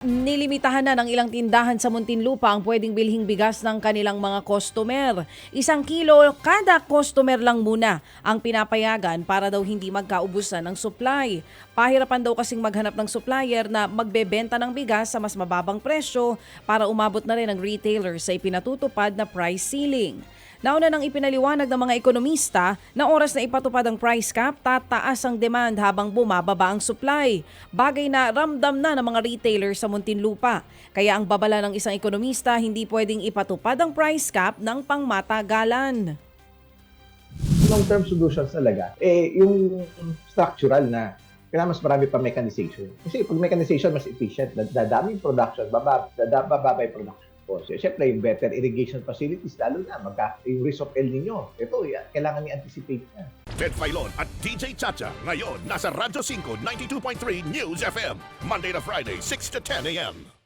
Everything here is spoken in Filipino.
Nilimitahan na ng ilang tindahan sa Muntinlupa ang pwedeng bilhing bigas ng kanilang mga customer. 1 kilo kada customer lang muna ang pinapayagan para daw hindi magkaubusan ng supply. Pahirapan daw kasing maghanap ng supplier na magbebenta ng bigas sa mas mababang presyo para umabot na rin ang retailer sa ipinatutupad na price ceiling. Nauna nang ipinaliwanag ng mga ekonomista na oras na ipatupad ang price cap, tataas ang demand habang bumababa ang supply. Bagay na ramdam na ng mga retailer sa Muntinlupa. Kaya ang babala ng isang ekonomista, hindi pwedeng ipatupad ang price cap ng pangmatagalan. Long-term solutions talaga, yung structural na kailangan mas marami pa mechanization. Kasi pag mechanization, mas efficient, dadami yung production, bababa yung production. Siyempre, yung better irrigation facilities, lalo na yung risk of El Nino. Ito, kailangan i-anticipate na. Ted Filon at DJ Chacha. Ngayon, nasa Radyo 5, 92.3 News FM. Monday to Friday, 6 to 10 a.m.